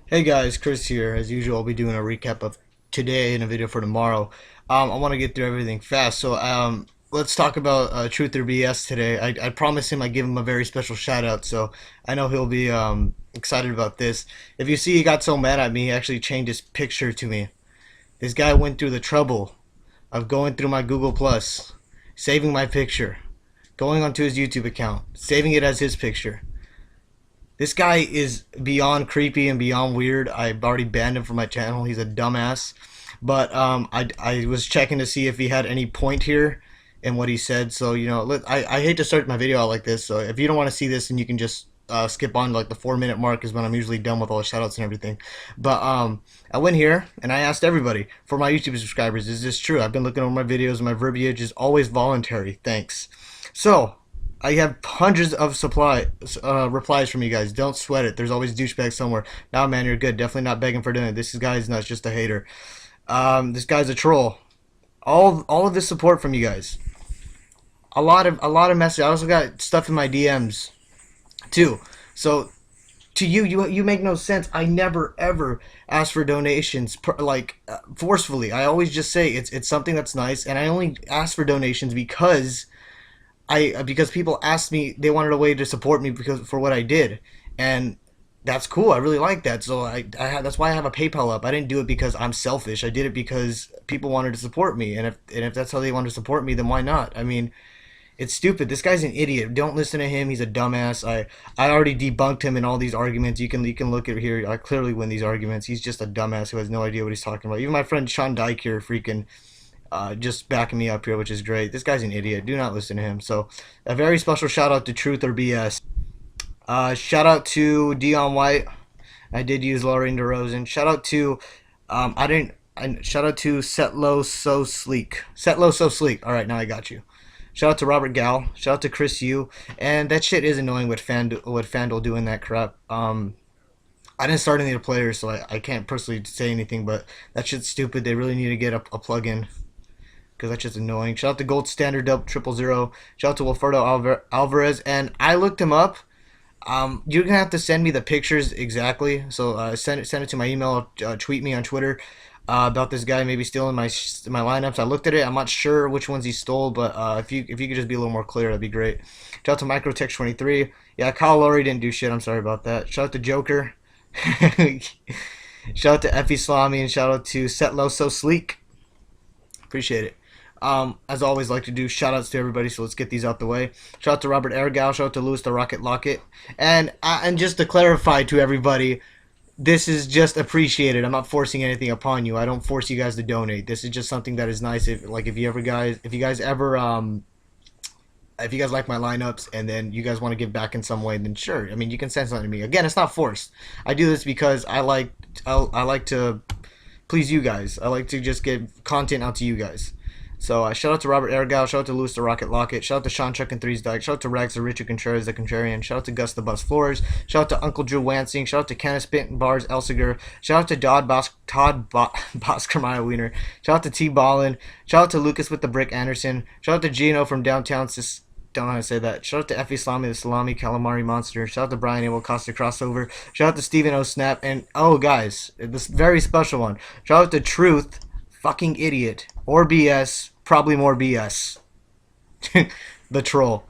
Hey guys, Chris here. As usual, I'll be doing a recap of today and a video for tomorrow. I want to get through everything fast, so let's talk about Truth or BS today. I promised him I'd give him a very special shout out, so I know he'll be excited about this. If you see he got so mad at me, he actually changed his picture to me. This guy went through the trouble of going through my Google Plus, saving my picture, going onto his YouTube account, saving it as his picture. This guy is beyond creepy and beyond weird. I've already banned him from my channel. He's a dumbass. But I was checking to see if he had any point here in what he said. So, I hate to start my video out like this. So if you don't want to see this, then you can just skip on like the 4 minute mark is when I'm usually done with all the shoutouts and everything. But I went here and I asked everybody for my YouTube subscribers, is this true? I've been looking over my videos and my verbiage is always voluntary. Thanks. So I have hundreds of replies from you guys. Don't sweat it. There's always douchebags somewhere. Nah, man, you're good. Definitely not begging for dinner. This guy's not just a hater. This guy's a troll. All of this support from you guys. A lot of messages. I also got stuff in my DMs too. So to you make no sense. I never ever ask for donations forcefully. I always just say it's something that's nice, and I only ask for donations because people asked me, they wanted a way to support me because for what I did, and that's cool. I really like that. So that's why I have a PayPal up. I didn't do it because I'm selfish. I did it because people wanted to support me, and if that's how they want to support me, then why not? I mean, it's stupid. This guy's an idiot. Don't listen to him. He's a dumbass. I already debunked him in all these arguments. You can look at here. I clearly win these arguments. He's just a dumbass who has no idea what he's talking about. Even my friend Sean Dyke here, freaking just backing me up here, which is great. This guy's an idiot. Do not listen to him. So, a very special shout out to Truth or BS. Shout out to Dion White. I did use Lauren DeRozan. Shout out to I didn't. Shout out to Set Low So Sleek. Set Low So Sleek. All right, now I got you. Shout out to Robert Gal. Shout out to Chris Yu. And that shit is annoying with Fanduel doing that crap. I didn't start any of the players, so I can't personally say anything. But that shit's stupid. They really need to get a plug-in because that's just annoying. Shout out to Gold Standard Dub 000. Shout out to Wilfredo Alvarez. And I looked him up. You're gonna have to send me the pictures exactly. So send it to my email. Tweet me on Twitter about this guy maybe stealing my lineups. I looked at it. I'm not sure which ones he stole, but if you could just be a little more clear, that'd be great. Shout out to Microtech23. Yeah, Kyle Lowry didn't do shit. I'm sorry about that. Shout out to Joker. Shout out to Effie Salami and shout out to Setlo So Sleek. Appreciate it. As always, like to do shout outs to everybody, so let's get these out the way. Shout out to Robert Ergal, shout out to Lewis the Rocket Locket. And just to clarify to everybody, this is just appreciated. I'm not forcing anything upon you. I don't force you guys to donate. This is just something that is nice. If you guys like my lineups and then you guys want to give back in some way, then sure. I mean, you can send something to me. Again, it's not forced. I do this because I like to please you guys. I like to just get content out to you guys. So shout out to Robert Ergal, shout out to Lewis the Rocket Locket, shout out to Sean Chuck and Threes Dyke, shout out to Rags the Richard Contreras the Contrarian, shout out to Gus the Bus Floors, shout out to Uncle Drew Wansing, shout out to Kenneth Spit and Bars Elsiger, shout out to Todd Boskermeyer Wiener, shout out to T Ballin, shout out to Lucas with the Brick Anderson, shout out to Gino from downtown don't know how to say that. Shout out to Effie Salami, the Salami Calamari Monster. Shout out to Brian Abel Costa Crossover. Shout out to Stephen O. Snap. And, oh, guys, this very special one. Shout out to Truth, fucking idiot, or BS, probably more BS. The troll.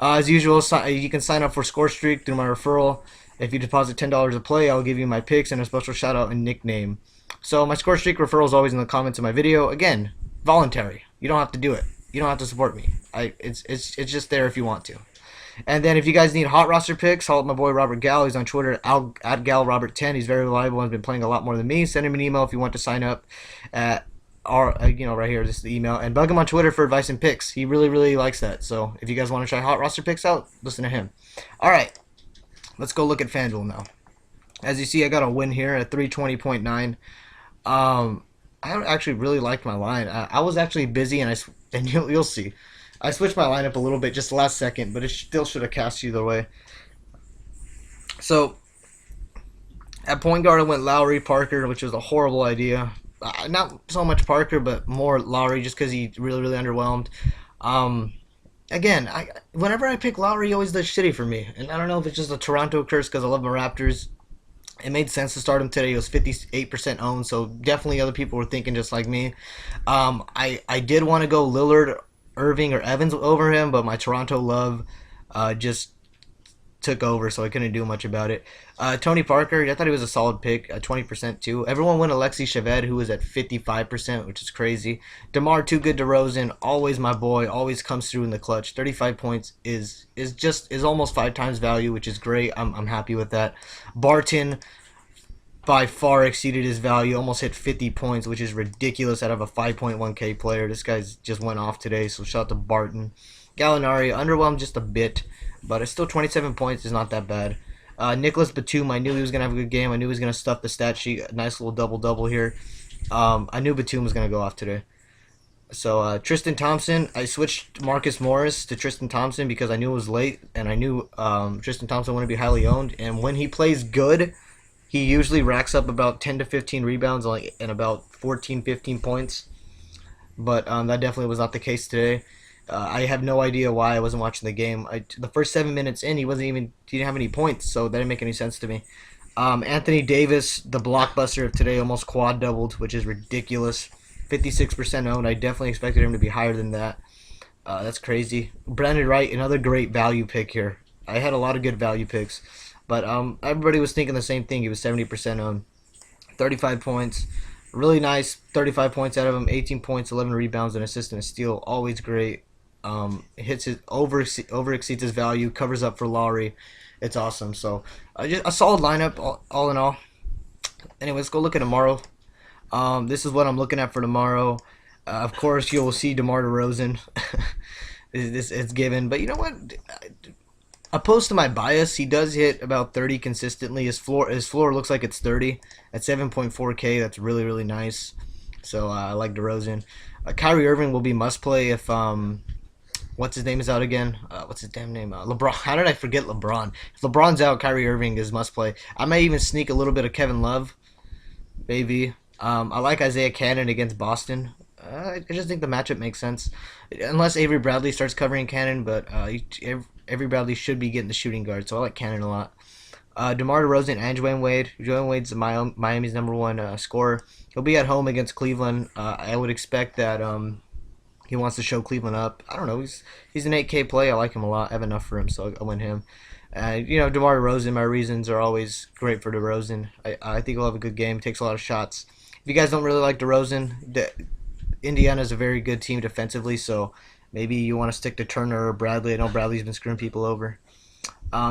As usual, you can sign up for Score Streak through my referral. If you deposit $10 a play, I'll give you my picks and a special shout out and nickname. So my Score Streak referral is always in the comments of my video. Again, voluntary. You don't have to do it. You don't have to support me. It's just there if you want to. And then if you guys need hot roster picks, call up my boy Robert Gal. He's on Twitter at GalRobert10. He's very reliable and has been playing a lot more than me. Send him an email if you want to sign up at right here, this is the email. And bug him on Twitter for advice and picks. He really, really likes that. So if you guys want to try hot roster picks out, listen to him. All right, let's go look at FanDuel now. As you see, I got a win here at 320.9. I actually really liked my line. I was actually busy, and you'll see. I switched my lineup a little bit just last second, but it still should have cast either way. So at point guard, I went Lowry Parker, which was a horrible idea. Not so much Parker, but more Lowry, just because he really, really underwhelmed. Again, whenever I pick Lowry, he always does shitty for me, and I don't know if it's just a Toronto curse because I love the Raptors. It made sense to start him today. He was 58% owned, so definitely other people were thinking just like me. I did want to go Lillard, Irving, or Evans over him, but my Toronto love just took over, so I couldn't do much about it. Tony Parker, I thought he was a solid pick, 20% too. Everyone went Alexei Shved, who was at 55%, which is crazy. DeMar Too Good DeRozan, always my boy, always comes through in the clutch. 35 points is almost 5 times value, which is great. I'm happy with that. Barton by far exceeded his value, almost hit 50 points, which is ridiculous out of a 5.1K player. This guy's just went off today, so shout out to Barton. Gallinari, underwhelmed just a bit, but it's still 27 points is not that bad. Nicholas Batum, I knew he was going to have a good game. I knew he was going to stuff the stat sheet. A nice little double-double here. I knew Batum was going to go off today. So Tristan Thompson, I switched Marcus Morris to Tristan Thompson because I knew it was late, and I knew Tristan Thompson wouldn't be highly owned. And when he plays good, he usually racks up about 10 to 15 rebounds and about 14, 15 points. But that definitely was not the case today. I have no idea why I wasn't watching the game. The first 7 minutes in, he didn't have any points, so that didn't make any sense to me. Anthony Davis, the blockbuster of today, almost quad doubled, which is ridiculous. 56% owned. I definitely expected him to be higher than that. That's crazy. Brandon Wright, another great value pick here. I had a lot of good value picks, but everybody was thinking the same thing. He was 70% owned. 35 points. Really nice. 35 points out of him. 18 points, 11 rebounds, and assist and a steal. Always great. Hits his over exceeds his value, covers up for Lowry. It's awesome. So just a solid lineup all in all. Anyway, let's go look at tomorrow. This is what I'm looking at for tomorrow. Of course, you will see DeMar DeRozan. It's given, but you know what? Opposed to my bias, he does hit about 30 consistently. His floor looks like it's 30 at 7.4K. That's really really nice. So I like DeRozan. Kyrie Irving will be must play if what's his name is out again? What's his damn name? LeBron. How did I forget LeBron? If LeBron's out, Kyrie Irving is must play. I may even sneak a little bit of Kevin Love, maybe. I like Isaiah Cannon against Boston. I just think the matchup makes sense, unless Avery Bradley starts covering Cannon. But Avery Bradley should be getting the shooting guard, so I like Cannon a lot. DeMar DeRozan and Dwayne Wade. Dwayne Wade's Miami's #1 scorer. He'll be at home against Cleveland. I would expect that he wants to show Cleveland up. I don't know. He's an 8K play. I like him a lot. I have enough for him, so I'll win him. DeMar DeRozan, my reasons are always great for DeRozan. I think he'll have a good game. Takes a lot of shots. If you guys don't really like DeRozan, Indiana's a very good team defensively, so maybe you want to stick to Turner or Bradley. I know Bradley's been screwing people over.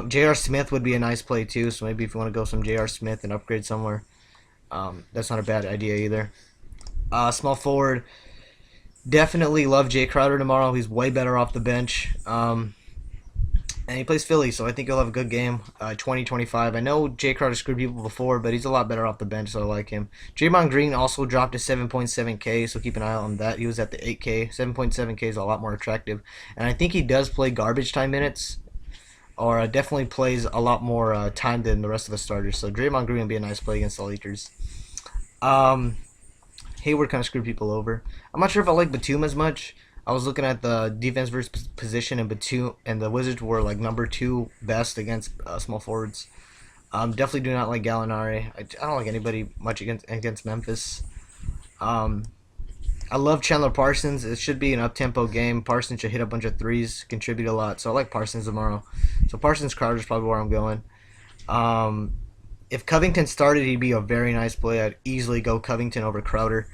J.R. Smith would be a nice play too, so maybe if you want to go some J.R. Smith and upgrade somewhere, that's not a bad idea either. Small forward, definitely love Jay Crowder tomorrow. He's way better off the bench. And he plays Philly, so I think he'll have a good game. 20-25. I know Jay Crowder screwed people before, but he's a lot better off the bench, so I like him. Draymond Green also dropped to 7.7K, so keep an eye on that. He was at the 8K. 7.7K is a lot more attractive. And I think he does play garbage time minutes, or definitely plays a lot more time than the rest of the starters. So Draymond Green will be a nice play against the Lakers. Hayward kind of screwed people over. I'm not sure if I like Batum as much. I was looking at the defense versus position, and Batum and the Wizards were like #2 best against small forwards. Definitely do not like Gallinari. I don't like anybody much against Memphis. I love Chandler Parsons. It should be an up-tempo game. Parsons should hit a bunch of threes, contribute a lot. So I like Parsons tomorrow. So Parsons Crowder is probably where I'm going. If Covington started, he'd be a very nice play. I'd easily go Covington over Crowder.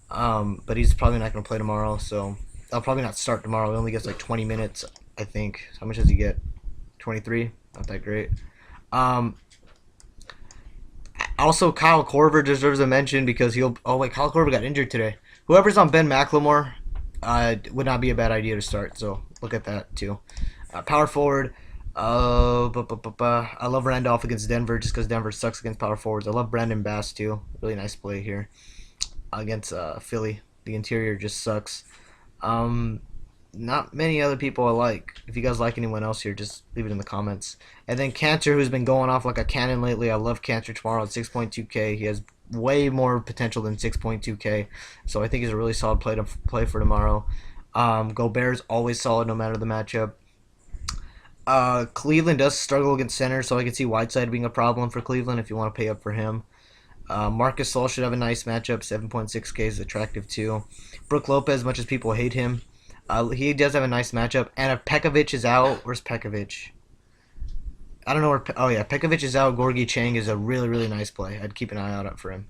But he's probably not going to play tomorrow, so I'll probably not start tomorrow. He only gets like 20 minutes, I think. How much does he get? 23? Not that great. Also, Kyle Korver deserves a mention because he'll... Oh, wait, Kyle Korver got injured today. Whoever's on Ben McLemore would not be a bad idea to start, so look at that, too. Power forward... I love Randolph against Denver just because Denver sucks against power forwards. I love Brandon Bass, too. Really nice play here against Philly. The interior just sucks. Not many other people I like. If you guys like anyone else here, just leave it in the comments. And then Cantor, who's been going off like a cannon lately. I love Cantor tomorrow at 6.2K. He has way more potential than 6.2K. So I think he's a really solid play for tomorrow. Gobert's always solid no matter the matchup. Cleveland does struggle against center, so I can see Whiteside being a problem for Cleveland if you want to pay up for him. Marcus Sol should have a nice matchup. 7.6K is attractive too. Brook Lopez, much as people hate him, he does have a nice matchup. And if Pekovic is out, where's Pekovic? I don't know where. Oh yeah, Pekovic is out. Gorgie Chang is a really really nice play. I'd keep an eye out for him.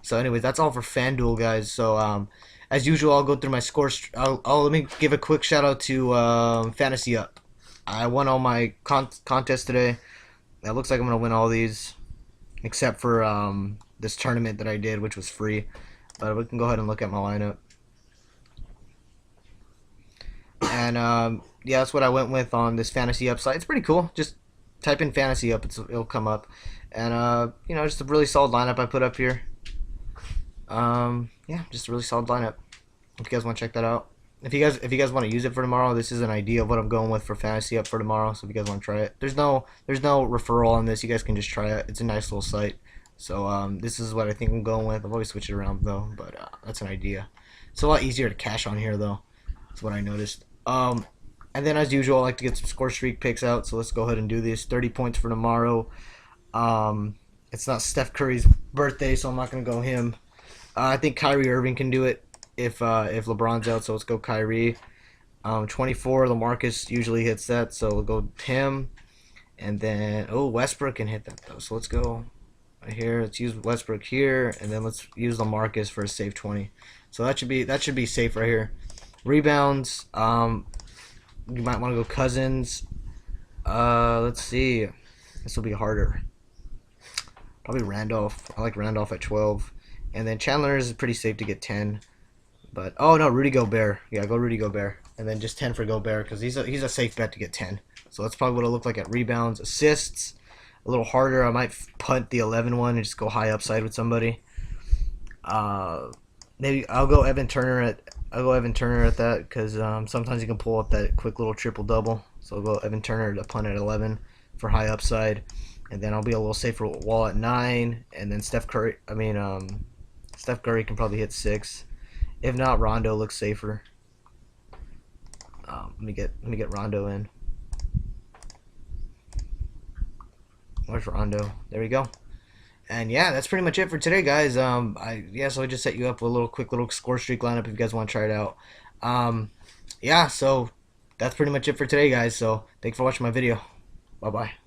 So anyways, that's all for FanDuel, guys. So as usual, I'll go through my scores. Let me give a quick shout out to Fantasy Up. I won all my contests today. It looks like I'm gonna win all these, except for this tournament that I did, which was free. But we can go ahead and look at my lineup. And yeah, that's what I went with on this Fantasy Up site. It's pretty cool. Just type in Fantasy Up, it'll come up. And you know, just a really solid lineup I put up here. Yeah, just a really solid lineup. If you guys want to check that out. If you guys want to use it for tomorrow, this is an idea of what I'm going with for Fantasy Up for tomorrow. So if you guys want to try it, there's no referral on this. You guys can just try it. It's a nice little site. So this is what I think I'm going with. I've always switched it around though, but that's an idea. It's a lot easier to cash on here though. That's what I noticed. And then as usual, I like to get some score streak picks out. So let's go ahead and do this. 30 points for tomorrow. It's not Steph Curry's birthday, so I'm not gonna go him. I think Kyrie Irving can do it if LeBron's out. So let's go Kyrie. 24, LaMarcus usually hits that, so we'll go him. And then Westbrook can hit that though. So let's go right here. Let's use Westbrook here, and then let's use LaMarcus for a safe 20. So that should be safe right here. Rebounds. You might want to go Cousins. Let's see. This will be harder. Probably Randolph. I like Randolph at 12. And then Chandler is pretty safe to get 10. But oh no, Rudy Gobert. Yeah, go Rudy Gobert. And then just 10 for Gobert because he's a safe bet to get 10. So that's probably what it'll look like at rebounds. Assists, a little harder. I might punt the 11 one and just go high upside with somebody. Maybe I'll go Evan Turner at that because sometimes you can pull up that quick little triple double. So I'll go Evan Turner to punt at 11 for high upside, and then I'll be a little safer Wall at 9, and then Steph Curry. Steph Curry can probably hit 6. If not, Rondo looks safer. Let me get Rondo in. Where's Rondo? There we go. And yeah, that's pretty much it for today, guys. So I just set you up with a quick little score streak lineup if you guys want to try it out. Yeah, so that's pretty much it for today, guys. So thanks for watching my video. Bye bye.